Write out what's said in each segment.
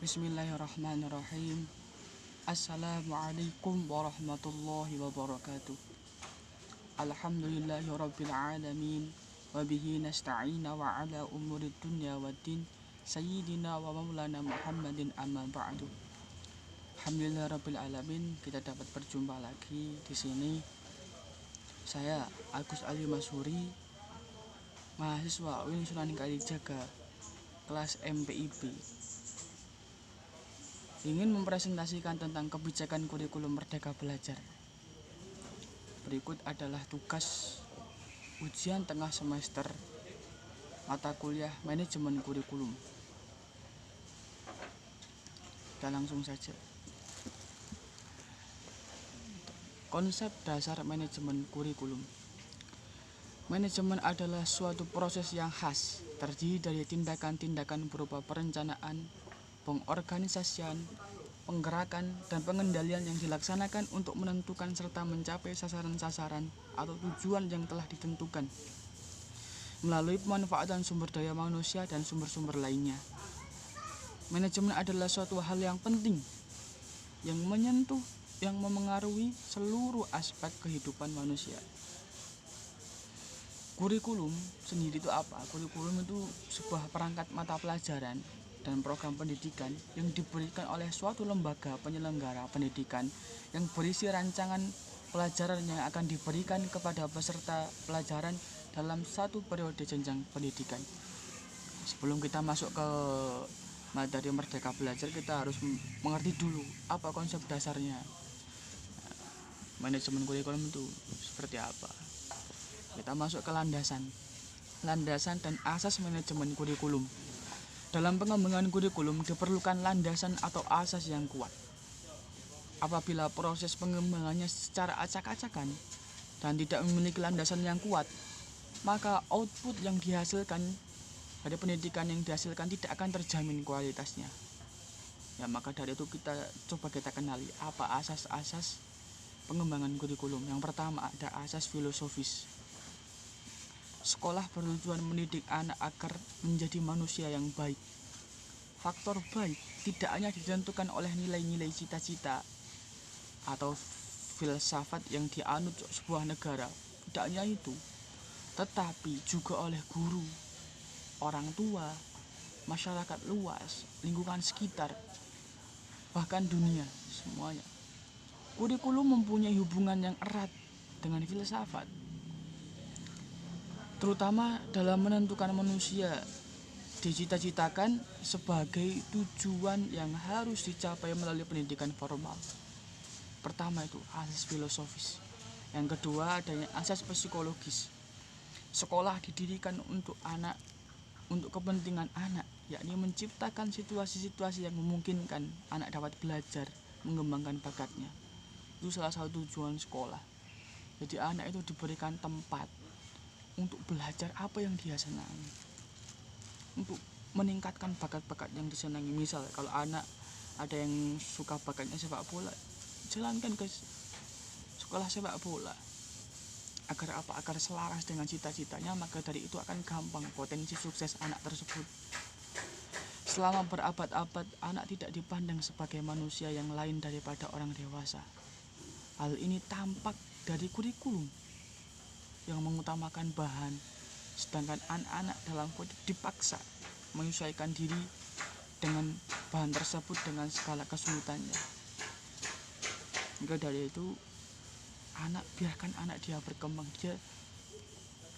Bismillahirrahmanirrahim. Assalamualaikum warahmatullahi wabarakatuh. Alhamdulillahirabbil alamin wa bihi nasta'ina wa ala umurid dunya waddin sayyidina wa maulana Muhammadin amma ba'du. Alhamdulillahirabbil alamin, kita dapat berjumpa lagi di sini. Saya Agus Ali Masuri, mahasiswa UIN Sunan Kalijaga, kelas MPIB, ingin mempresentasikan tentang kebijakan kurikulum Merdeka Belajar. Berikut adalah tugas ujian tengah semester mata kuliah manajemen kurikulum. Kita langsung saja. Konsep dasar manajemen kurikulum. Manajemen adalah suatu proses yang khas, terdiri dari tindakan-tindakan berupa perencanaan, pengorganisasian, penggerakan, dan pengendalian yang dilaksanakan untuk menentukan serta mencapai sasaran-sasaran atau tujuan yang telah ditentukan melalui pemanfaatan sumber daya manusia dan sumber-sumber lainnya. Manajemen adalah suatu hal yang penting yang menyentuh, yang memengaruhi seluruh aspek kehidupan manusia. Kurikulum sendiri itu apa? Kurikulum itu sebuah perangkat mata pelajaran dan program pendidikan yang diberikan oleh suatu lembaga penyelenggara pendidikan yang berisi rancangan pelajaran yang akan diberikan kepada peserta pelajaran dalam satu periode jenjang pendidikan. Sebelum kita masuk ke materi Merdeka Belajar, kita harus mengerti dulu apa konsep dasarnya. Manajemen kurikulum itu seperti apa? Kita masuk ke landasan dan asas manajemen kurikulum. Dalam pengembangan kurikulum diperlukan landasan atau asas yang kuat. Apabila proses pengembangannya secara acak-acakan dan tidak memiliki landasan yang kuat, maka output yang dihasilkan dari pendidikan yang dihasilkan tidak akan terjamin kualitasnya. Ya, maka dari itu kita kenali apa asas-asas pengembangan kurikulum. Yang pertama ada asas filosofis. Sekolah bertujuan mendidik anak agar menjadi manusia yang baik. Faktor baik tidak hanya ditentukan oleh nilai-nilai cita-cita atau filsafat yang dianut sebuah negara, tidak hanya itu, tetapi juga oleh guru, orang tua, masyarakat luas, lingkungan sekitar, bahkan dunia semuanya. Kurikulum mempunyai hubungan yang erat dengan filsafat, terutama dalam menentukan manusia dicita-citakan sebagai tujuan yang harus dicapai melalui pendidikan formal. Pertama itu asas filosofis. Yang kedua adanya asas psikologis. Sekolah didirikan untuk anak, untuk kepentingan anak, yakni menciptakan situasi-situasi yang memungkinkan anak dapat belajar, mengembangkan bakatnya. Itu salah satu tujuan sekolah. Jadi anak itu diberikan tempat untuk belajar apa yang dia senangi, untuk meningkatkan bakat-bakat yang disenangi. Misal kalau anak ada yang suka bakatnya sepak bola, jalankan ke sekolah sepak bola agar selaras dengan cita-citanya, maka dari itu akan gampang potensi sukses anak tersebut. Selama berabad-abad anak tidak dipandang sebagai manusia yang lain daripada orang dewasa. Hal ini tampak dari kurikulum yang mengutamakan bahan, sedangkan anak-anak dalam kode dipaksa menyesuaikan diri dengan bahan tersebut dengan segala kesulitannya. Maka dari itu biarkan anak dia berkembang. Dia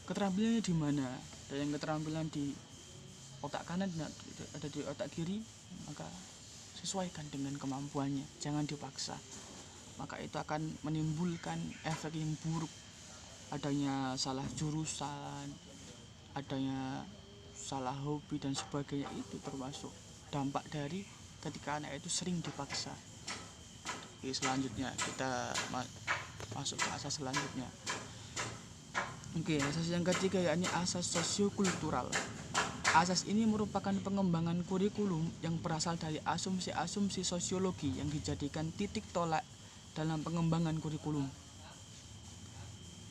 keterampilannya di mana? Ada yang keterampilan di otak kanan, ada di otak kiri, maka sesuaikan dengan kemampuannya, jangan dipaksa. Maka itu akan menimbulkan efek yang buruk. Adanya salah jurusan, adanya salah hobi dan sebagainya, itu termasuk dampak dari ketika anak itu sering dipaksa. Oke, selanjutnya kita masuk ke asas selanjutnya. Oke, asas yang ketiga yakni asas sosiokultural. Asas ini merupakan pengembangan kurikulum yang berasal dari asumsi-asumsi sosiologi yang dijadikan titik tolak dalam pengembangan kurikulum.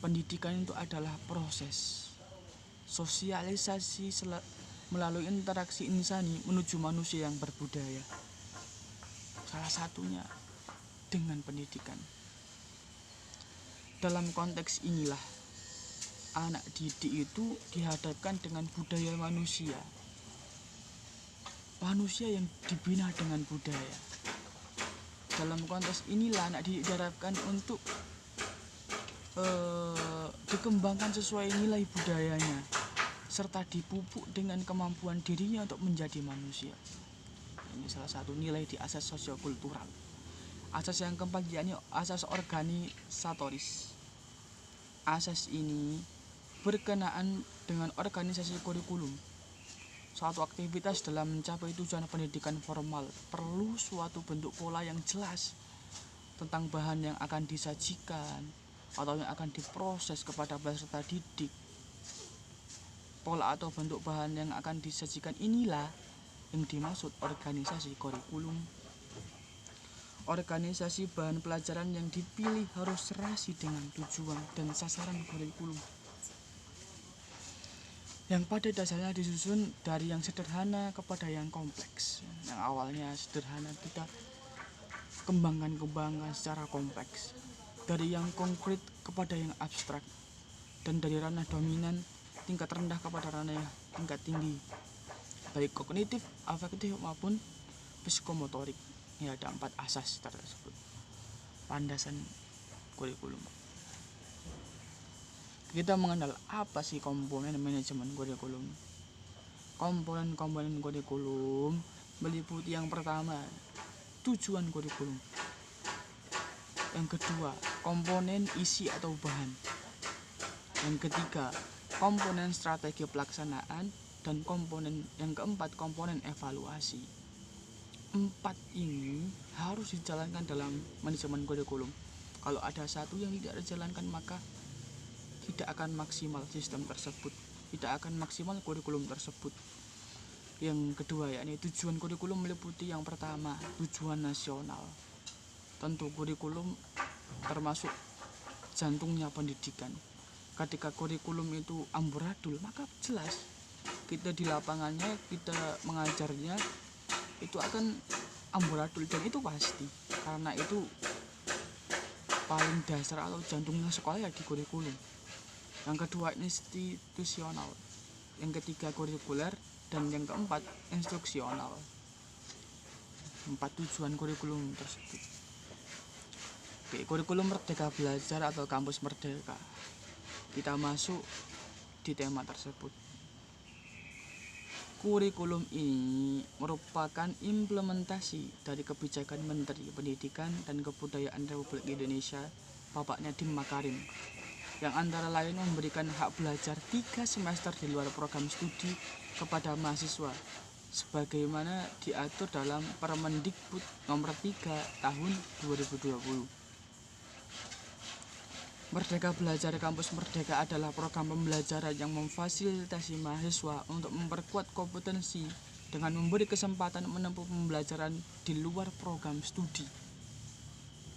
Pendidikan itu adalah proses sosialisasi melalui interaksi insani menuju manusia yang berbudaya. Salah satunya dengan pendidikan. Dalam konteks inilah anak didik itu dihadapkan dengan budaya manusia. Manusia yang dibina dengan budaya. Dalam konteks inilah anak didik diharapkan untuk dikembangkan sesuai nilai budayanya, serta dipupuk dengan kemampuan dirinya untuk menjadi manusia. Ini salah satu nilai di asas sosiokultural. Asas yang keempat yakni asas organisatoris. Asas ini berkenaan dengan organisasi kurikulum. Suatu aktivitas dalam mencapai tujuan pendidikan formal perlu suatu bentuk pola yang jelas tentang bahan yang akan disajikan atau yang akan diproses kepada peserta didik. Pola atau bentuk bahan yang akan disajikan inilah yang dimaksud organisasi kurikulum. Organisasi bahan pelajaran yang dipilih harus serasi dengan tujuan dan sasaran kurikulum, yang pada dasarnya disusun dari yang sederhana kepada yang kompleks. Yang awalnya sederhana kita kembangkan secara kompleks, dari yang konkret kepada yang abstrak, dan dari ranah dominan tingkat rendah kepada ranah tingkat tinggi, baik kognitif, afektif maupun psikomotorik. Ya, ada 4 asas tersebut landasan kurikulum. Kita mengenal apa sih komponen manajemen kurikulum. Komponen kurikulum meliputi yang pertama, tujuan kurikulum. Yang kedua, komponen isi atau bahan. Yang ketiga, komponen strategi pelaksanaan. Dan komponen yang keempat, komponen evaluasi. 4 ini harus dijalankan dalam manajemen kurikulum. Kalau ada satu yang tidak dijalankan, maka tidak akan maksimal sistem tersebut, tidak akan maksimal kurikulum tersebut. Yang kedua yakni tujuan kurikulum meliputi yang pertama, tujuan nasional. Tentu kurikulum termasuk jantungnya pendidikan. Ketika kurikulum itu amburadul, maka jelas kita di lapangannya, kita mengajarnya itu akan amburadul, dan itu pasti, karena itu paling dasar atau jantungnya sekolah ya di kurikulum. Yang kedua institusional, yang ketiga kurikuler, dan yang keempat instruksional. 4 tujuan kurikulum tersebut. Oke, kurikulum Merdeka Belajar atau Kampus Merdeka. Kita masuk di tema tersebut. Kurikulum ini merupakan implementasi dari kebijakan Menteri Pendidikan dan Kebudayaan Republik Indonesia, Bapak Nadiem Makarim, yang antara lain memberikan hak belajar 3 semester di luar program studi kepada mahasiswa, sebagaimana diatur dalam Permendikbud nomor 3 tahun 2020. Merdeka Belajar Kampus Merdeka adalah program pembelajaran yang memfasilitasi mahasiswa untuk memperkuat kompetensi dengan memberi kesempatan menempuh pembelajaran di luar program studi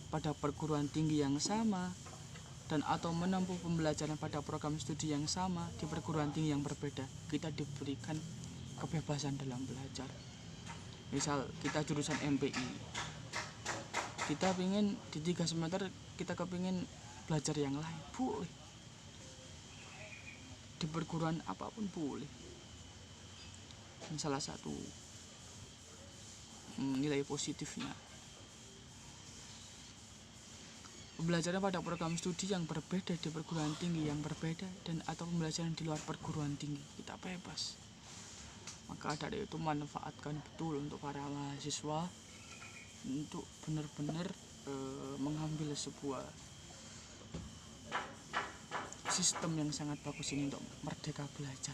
pada perguruan tinggi yang sama dan atau menempuh pembelajaran pada program studi yang sama di perguruan tinggi yang berbeda. Kita diberikan kebebasan dalam belajar. Misal kita jurusan MPI, kita ingin di 3 semester kita kepingin belajar yang lain, boleh. Di perguruan apapun boleh. Ini salah satu nilai positifnya. Pembelajaran pada program studi yang berbeda di perguruan tinggi yang berbeda dan atau pembelajaran di luar perguruan tinggi, kita bebas. Maka dari itu manfaatkan betul untuk para mahasiswa untuk benar-benar mengambil sebuah sistem yang sangat bagus ini untuk Merdeka Belajar.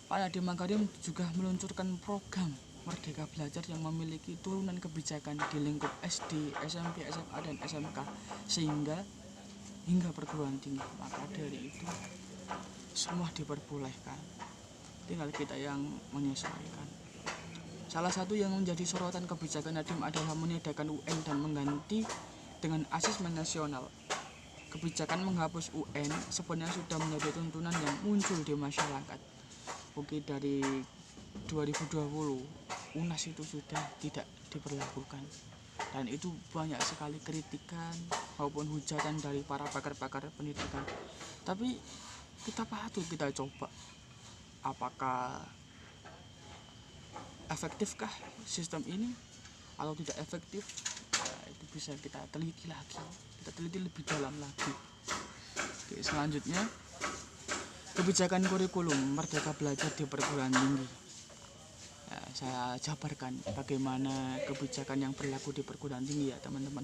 Pak Nadiem Makarim juga meluncurkan program Merdeka Belajar yang memiliki turunan kebijakan di lingkup SD, SMP, SMA, dan SMK sehingga hingga perguruan tinggi. Maka dari itu semua diperbolehkan, tinggal kita yang menyesuaikan. Salah satu yang menjadi sorotan kebijakan Nadiem adalah meniadakan UN dan mengganti dengan asesmen nasional. Kebijakan menghapus UN sebenarnya sudah menjadi tuntunan yang muncul di masyarakat. Oke, dari 2020 UNAS itu sudah tidak diberlakukan, dan itu banyak sekali kritikan maupun hujatan dari para pakar-pakar pendidikan. Tapi kita patut kita coba, apakah efektifkah sistem ini atau tidak efektif. Nah, itu bisa kita teliti lagi, kita teliti lebih dalam lagi. Oke, selanjutnya kebijakan kurikulum Merdeka Belajar di perguruan tinggi. Saya jabarkan bagaimana kebijakan yang berlaku di perguruan tinggi ya teman-teman.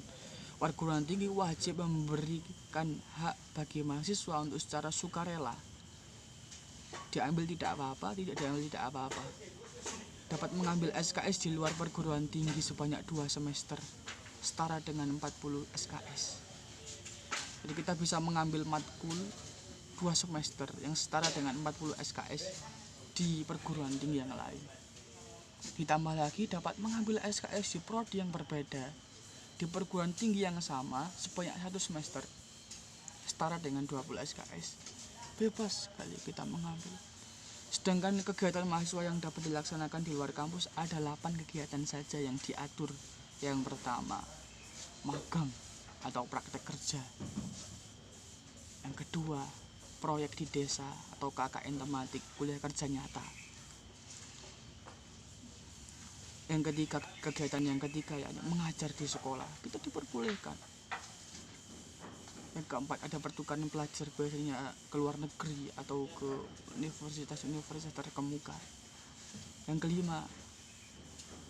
Perguruan tinggi wajib memberikan hak bagi mahasiswa untuk secara sukarela, diambil tidak apa-apa, tidak diambil tidak apa-apa, dapat mengambil SKS di luar perguruan tinggi sebanyak 2 semester, setara dengan 40 SKS. Jadi kita bisa mengambil matkul 2 semester yang setara dengan 40 SKS di perguruan tinggi yang lain. Ditambah lagi dapat mengambil SKS di prodi yang berbeda di perguruan tinggi yang sama sebanyak 1 semester, setara dengan 20 SKS. Bebas sekali kita mengambil. Sedangkan kegiatan mahasiswa yang dapat dilaksanakan di luar kampus ada 8 kegiatan saja yang diatur. Yang pertama, magang atau praktek kerja. Yang kedua, proyek di desa atau KKN tematik, kuliah kerja nyata. Yang ketiga, kegiatan yang ketiga yakni mengajar di sekolah, kita diperbolehkan. Yang keempat, ada pertukaran pelajar, biasanya ke luar negeri atau ke universitas-universitas terkemuka. Yang kelima,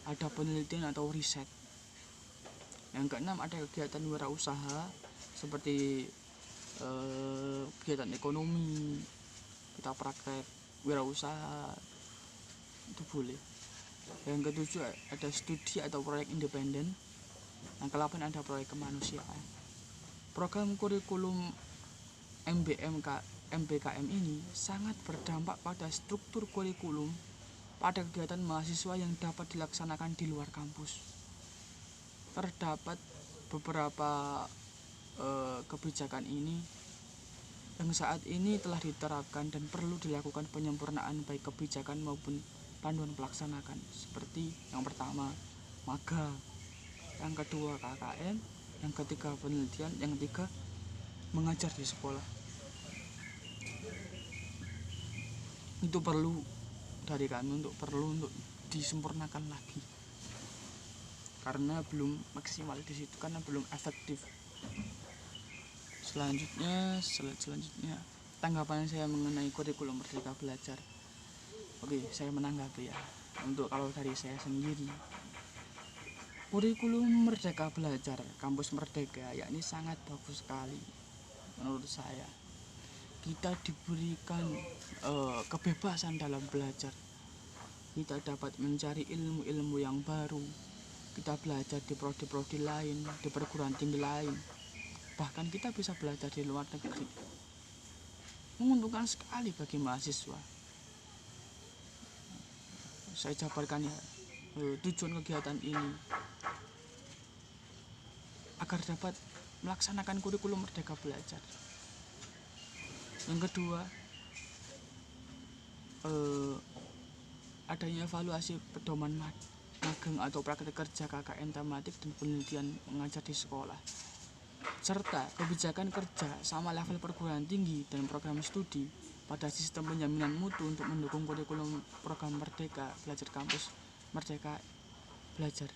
ada penelitian atau riset. Yang keenam, ada kegiatan wirausaha seperti kegiatan ekonomi, kita praktek wirausaha, itu boleh. Yang ketujuh, ada studi atau proyek independen. Yang ke-8, ada proyek kemanusiaan. Program kurikulum MBKM ini sangat berdampak pada struktur kurikulum pada kegiatan mahasiswa yang dapat dilaksanakan di luar kampus. Terdapat beberapa kebijakan ini yang saat ini telah diterapkan dan perlu dilakukan penyempurnaan baik kebijakan maupun panduan pelaksanakan, seperti yang pertama magang, yang kedua KKN, yang ketiga penelitian, yang ketiga mengajar di sekolah. Itu perlu dari kami untuk disempurnakan lagi, karena belum maksimal di situ, karena belum efektif. Selanjutnya tanggapan saya mengenai kurikulum Merdeka Belajar. Oke, saya menanggapi ya. Untuk kalau dari saya sendiri, kurikulum Merdeka Belajar Kampus Merdeka yakni sangat bagus sekali menurut saya. Kita diberikan kebebasan dalam belajar. Kita dapat mencari ilmu-ilmu yang baru. Kita belajar di prodi-prodi lain, di perguruan tinggi lain. Bahkan kita bisa belajar di luar negeri. Menguntungkan sekali bagi mahasiswa. Saya jabarkan ya, tujuan kegiatan ini agar dapat melaksanakan kurikulum Merdeka Belajar. Yang kedua, adanya evaluasi pedoman magang atau praktek kerja KKN tematik dan penelitian mengajar di sekolah, serta kebijakan kerja sama level perguruan tinggi dan program studi pada sistem penjaminan mutu untuk mendukung kurikulum program Merdeka Belajar Kampus Merdeka Belajar.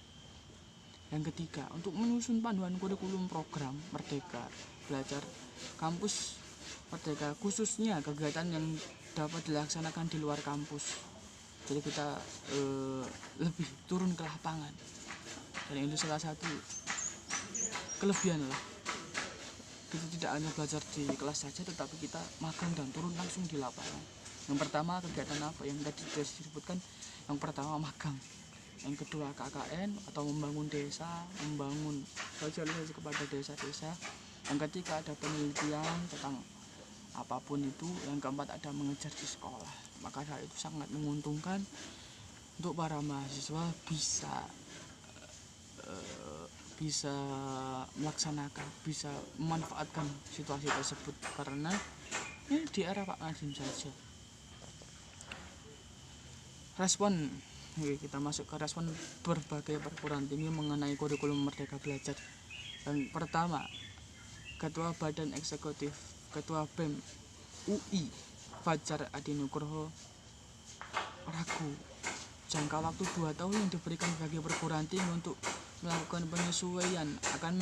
Yang ketiga, untuk menyusun panduan kurikulum program Merdeka Belajar Kampus Merdeka, khususnya kegiatan yang dapat dilaksanakan di luar kampus. Jadi kita lebih turun ke lapangan, dan itu salah satu kelebihan lah. Kita tidak hanya belajar di kelas saja, tetapi kita magang dan turun langsung di lapangan. Yang pertama, kegiatan apa yang tadi disebutkan? Yang pertama magang, yang kedua KKN atau membangun desa, membangun sosialisasi kepada desa-desa. Yang ketiga, ada penelitian tentang apapun itu. Yang keempat, ada mengajar di sekolah. Maka hal itu sangat menguntungkan untuk para mahasiswa bisa melaksanakan, bisa memanfaatkan situasi tersebut, karena di era Pak Nadiem saja. Respon Oke, kita masuk ke respon berbagai perguruan tinggi mengenai kurikulum Merdeka Belajar. Yang pertama, Ketua Badan Eksekutif Ketua BEM UI Fajar Adi Nugroho ragu jangka waktu 2 tahun yang diberikan bagi perguruan tinggi untuk melakukan penyesuaian akan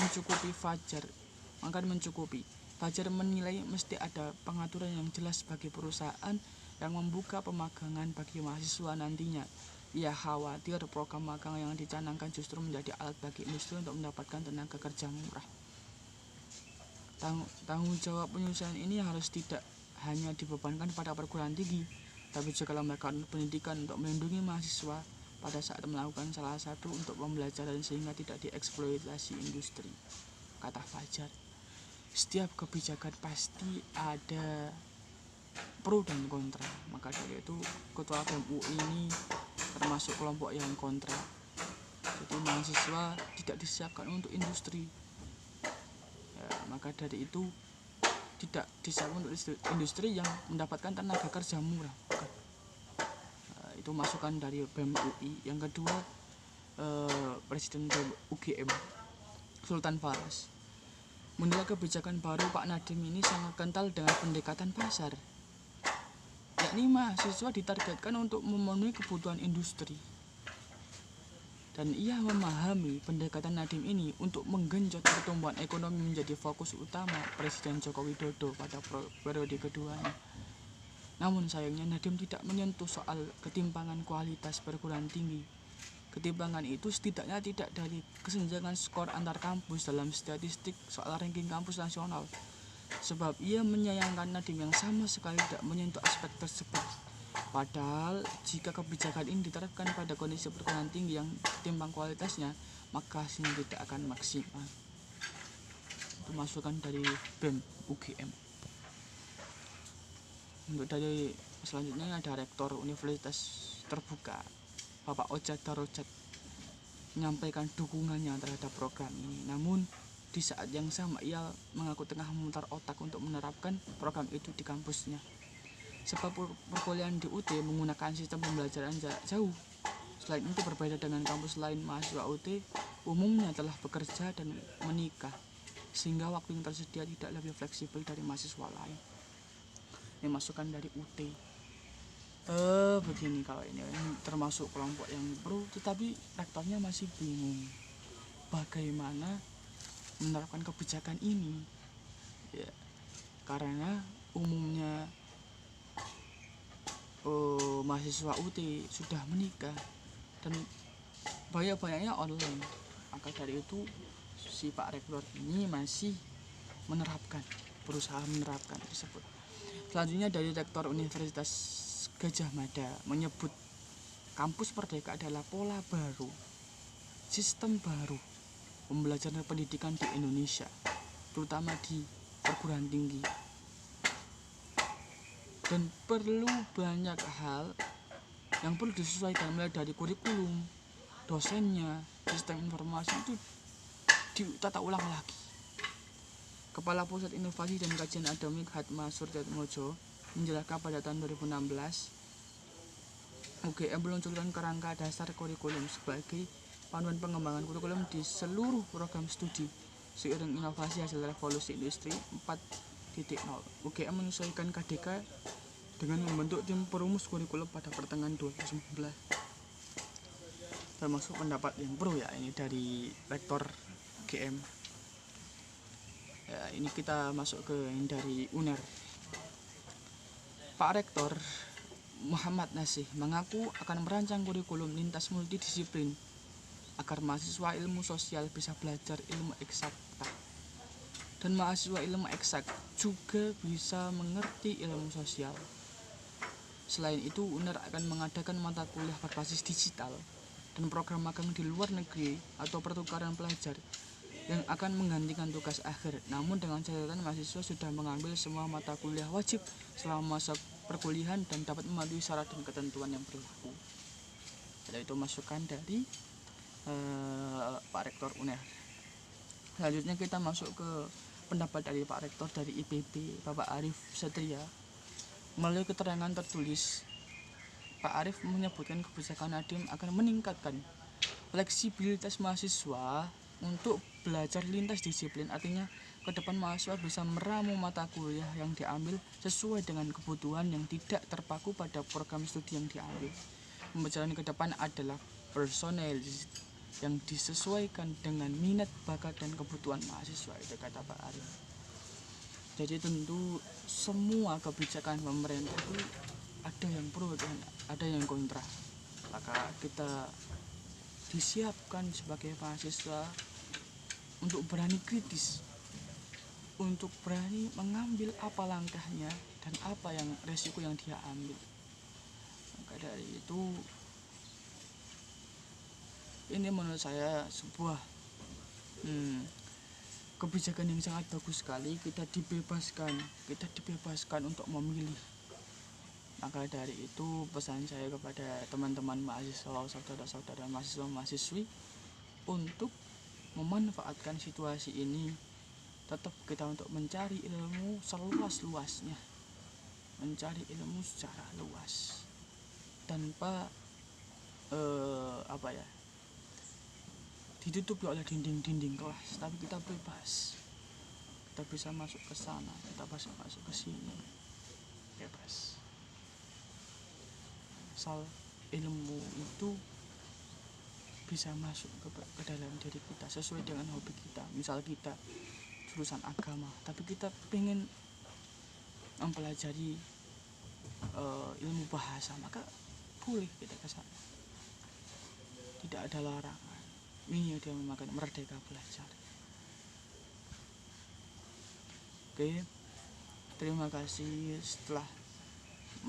mencukupi. Fajar menilai mesti ada pengaturan yang jelas bagi perusahaan yang membuka pemagangan bagi mahasiswa nantinya. Ia khawatir program magang yang dicanangkan justru menjadi alat bagi industri untuk mendapatkan tenaga kerja murah. Tanggung jawab penyelesaian ini harus tidak hanya dibebankan pada perguruan tinggi, tapi juga lembaga pendidikan untuk melindungi mahasiswa pada saat melakukan salah satu untuk pembelajaran sehingga tidak dieksploitasi industri, kata Fajar. Setiap kebijakan pasti ada pro dan kontra, maka dari itu Ketua BEM UI ini termasuk kelompok yang kontra. Jadi mahasiswa tidak disiapkan untuk industri, maka dari itu tidak disiapkan untuk industri yang mendapatkan tenaga kerja murah. Itu masukan dari BEM UI. Yang kedua, Presiden BEM UGM Sultan Faras menilai kebijakan baru Pak Nadiem ini sangat kental dengan pendekatan pasar, yakni mahasiswa ditargetkan untuk memenuhi kebutuhan industri. Dan ia memahami pendekatan Nadiem ini untuk menggenjot pertumbuhan ekonomi menjadi fokus utama Presiden Joko Widodo pada periode keduanya. Namun sayangnya Nadiem tidak menyentuh soal ketimpangan kualitas perguruan tinggi. Ketimpangan itu setidaknya tidak dari kesenjangan skor antar kampus dalam statistik soal ranking kampus nasional. Sebab ia menyayangkan Nadiem yang sama sekali tidak menyentuh aspek tersebut. Padahal jika kebijakan ini diterapkan pada kondisi perguruan tinggi yang timbang kualitasnya, maka hasilnya tidak akan maksimal. Itu masukan dari BEM UGM. Untuk dari selanjutnya ada Rektor Universitas Terbuka Bapak Ojat Darojat menyampaikan dukungannya terhadap program ini. Namun di saat yang sama ia mengaku tengah memutar otak untuk menerapkan program itu di kampusnya. Sebab perkuliahan di UT menggunakan sistem pembelajaran jarak jauh. Selain itu berbeda dengan kampus lain, mahasiswa UT umumnya telah bekerja dan menikah, sehingga waktu yang tersedia tidak lebih fleksibel dari mahasiswa lain. Ini masukan dari UT. Begini, kalau ini termasuk kelompok yang pro, tetapi rektornya masih bingung bagaimana menerapkan kebijakan ini. Ya, karena umumnya mahasiswa UT sudah menikah dan banyak-banyaknya online. Maka dari itu si Pak Rektor ini masih berusaha menerapkan tersebut. Selanjutnya dari Rektor Universitas Gajah Mada menyebut kampus Merdeka adalah pola baru, sistem baru pembelajaran pendidikan di Indonesia, terutama di perguruan tinggi. Dan perlu banyak hal yang perlu disesuaikan, mulai dari kurikulum, dosennya, sistem informasi itu ditata ulang lagi. Kepala Pusat Inovasi dan Kajian Akademik Hatma Surjatmojo menjelaskan pada tahun 2016 UGM meluncurkan kerangka dasar kurikulum sebagai panduan pengembangan kurikulum di seluruh program studi seiring inovasi hasil revolusi industri 4.0. UGM menyesuaikan KDK dengan membentuk tim perumus kurikulum pada pertengahan 2019. Termasuk pendapat yang pro ya ini dari Rektor UGM. Ya, ini kita masuk ke yang dari UNER. Pak Rektor Muhammad Nasih mengaku akan merancang kurikulum lintas multidisiplin agar mahasiswa ilmu sosial bisa belajar ilmu eksakta dan mahasiswa ilmu eksak juga bisa mengerti ilmu sosial. Selain itu, UNER akan mengadakan mata kuliah berbasis digital dan program magang di luar negeri atau pertukaran pelajar yang akan menggantikan tugas akhir. Namun dengan catatan mahasiswa sudah mengambil semua mata kuliah wajib selama masa perkuliahan dan dapat mematuhi syarat dan ketentuan yang berlaku. Jadi itu masukan dari Pak Rektor UNER. Selanjutnya kita masuk ke pendapat dari Pak Rektor dari IPB, Bapak Arif Satria. Melalui keterangan tertulis Pak Arief menyebutkan kebijakan Nadiem akan meningkatkan fleksibilitas mahasiswa untuk belajar lintas disiplin. Artinya ke depan mahasiswa bisa meramu mata kuliah yang diambil sesuai dengan kebutuhan yang tidak terpaku pada program studi yang diambil. Pembelajaran ke depan adalah personalis yang disesuaikan dengan minat, bakat, dan kebutuhan mahasiswa, itu kata Pak Arief. Jadi tentu semua kebijakan pemerintah itu ada yang pro dan ada yang kontra. Maka kita disiapkan sebagai mahasiswa untuk berani kritis, untuk berani mengambil apa langkahnya dan apa yang resiko yang dia ambil. Maka dari itu ini menurut saya sebuah kebijakan yang sangat bagus sekali. Kita dibebaskan untuk memilih. Maka dari itu pesan saya kepada teman-teman mahasiswa, saudara-saudara mahasiswa-mahasiswi untuk memanfaatkan situasi ini. Tetap kita untuk mencari ilmu seluas-luasnya, mencari ilmu secara luas tanpa ditutupi oleh dinding-dinding kelas, tapi kita bebas, kita bisa masuk ke sana, kita bisa masuk ke sini, bebas. Asal ilmu itu bisa masuk ke dalam diri kita sesuai dengan hobi kita. Misal kita jurusan agama, tapi kita pengen mempelajari ilmu bahasa, maka boleh kita ke sana. Tidak ada larangan. Ini dia memakan merdeka belajar. Oke, terima kasih setelah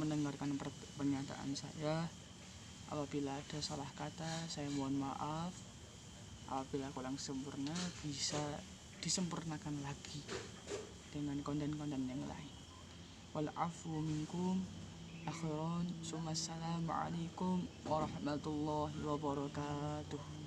mendengarkan pernyataan saya. Apabila ada salah kata, saya mohon maaf. Apabila kurang sempurna, bisa disempurnakan lagi dengan konten-konten yang lain. Wal afu minkum akhiran. Assalamualaikum warahmatullahi wabarakatuh.